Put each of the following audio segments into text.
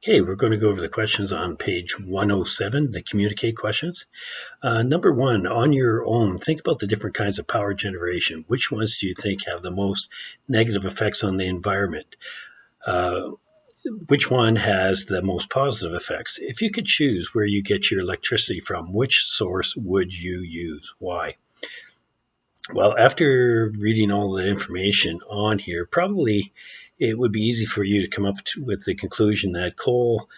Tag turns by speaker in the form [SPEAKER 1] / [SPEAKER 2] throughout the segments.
[SPEAKER 1] Okay, we're going to go over the questions on page 107, the communicate questions. Number one, on your own, think about the different kinds of power generation. Which ones do you think have the most negative effects on the environment? Which one has the most positive effects? If you could choose where you get your electricity from, which source would you use? Why? Well, after reading all the information on here, probably it would be easy for you to come up with the conclusion that coal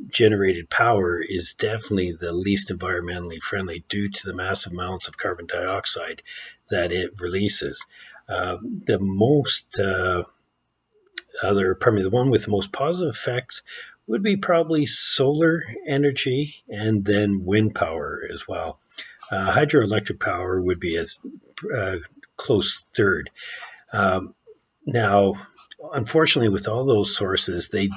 [SPEAKER 1] generated power is definitely the least environmentally friendly due to the massive amounts of carbon dioxide that it releases. The most the one with the most positive effects would be probably solar energy and then wind power as well. Hydroelectric power would be a close third. Now, unfortunately, with all those sources, they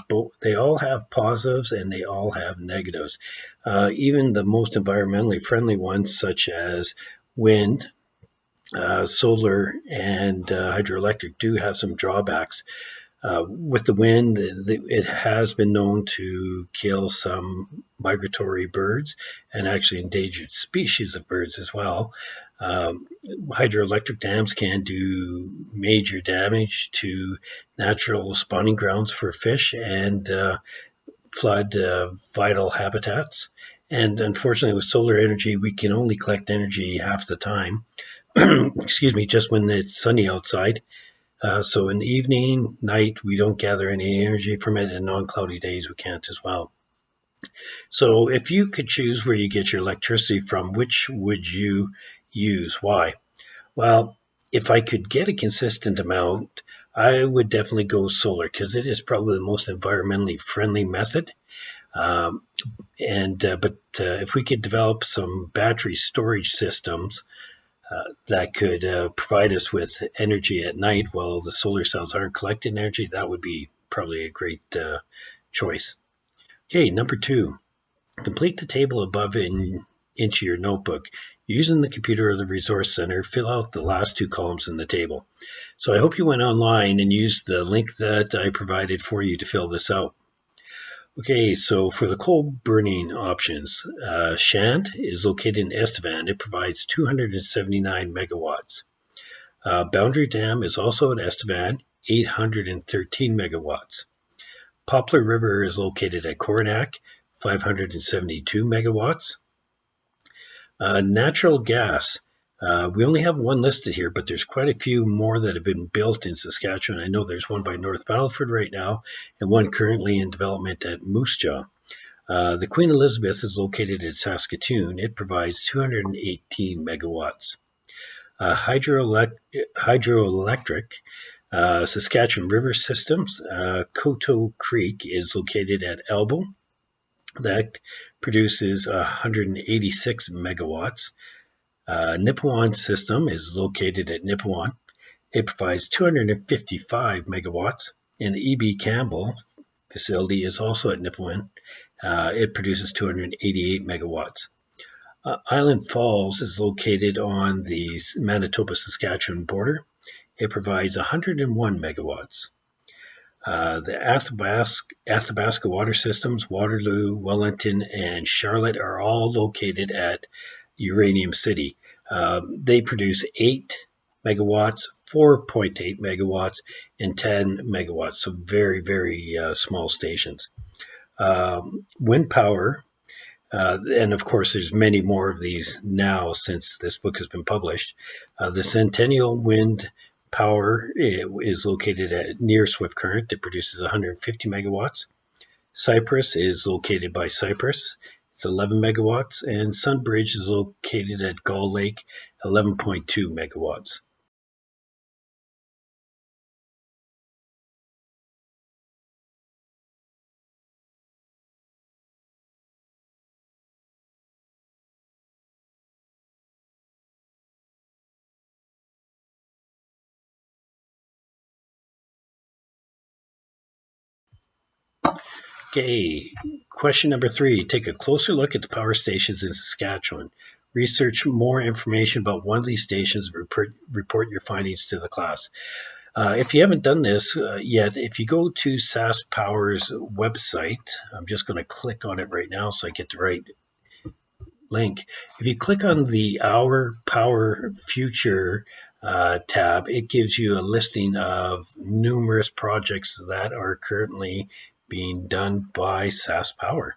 [SPEAKER 1] all have positives and they all have negatives. Even the most environmentally friendly ones, such as wind, solar, and hydroelectric, do have some drawbacks. With the wind, it has been known to kill some migratory birds and actually endangered species of birds as well. Hydroelectric dams can do major damage to natural spawning grounds for fish and flood vital habitats. And unfortunately, with solar energy, we can only collect energy half the time. Excuse me, just when it's sunny outside. So in the evening, night, we don't gather any energy from it, and non-cloudy days we can't as well. So if you could choose where you get your electricity from, which would you use? Why? Well, if I could get a consistent amount, I would definitely go solar because it is probably the most environmentally friendly method. But if we could develop some battery storage systems that could provide us with energy at night while the solar cells aren't collecting energy, that would be probably a great choice. Okay, number two, complete the table above into your notebook. Using the computer or the resource center, fill out the last two columns in the table. So I hope you went online and used the link that I provided for you to fill this out. Okay, so for the coal burning options, Shant is located in Estevan. It provides 279 megawatts. Boundary Dam is also at Estevan, 813 megawatts. Poplar River is located at Coronach, 572 megawatts. Natural gas. We only have one listed here, but there's quite a few more that have been built in Saskatchewan. I know there's one by North Battleford right now and one currently in development at Moose Jaw. The Queen Elizabeth is located at Saskatoon. It provides 218 megawatts. Hydroelectric, Saskatchewan River Systems, Coteau Creek is located at Elbow. That produces 186 megawatts. Nipawin System is located at Nipawin. It provides 255 megawatts. And the E.B. Campbell facility is also at Nipawin. It produces 288 megawatts. Island Falls is located on the Manitoba-Saskatchewan border. It provides 101 megawatts. The Athabasca Water Systems, Waterloo, Wellington, and Charlotte are all located at Uranium City. They produce 8 megawatts, 4.8 megawatts, and 10 megawatts, so very, very small stations. Wind power, and of course there's many more of these now since this book has been published. The Centennial Wind Power is located near Swift Current. It produces 150 megawatts. Cypress is located by Cypress. It's 11 megawatts. And Sunbridge is located at Gull Lake, 11.2 megawatts. Okay, question number 3. Take a closer look at the power stations in Saskatchewan. Research more information about one of these stations. Report your findings to the class. If you haven't done this yet, if you go to SAS Power's website, I'm just going to click on it right now so I get the right link. If you click on the Our Power Future tab, it gives you a listing of numerous projects that are currently being done by SAS Power.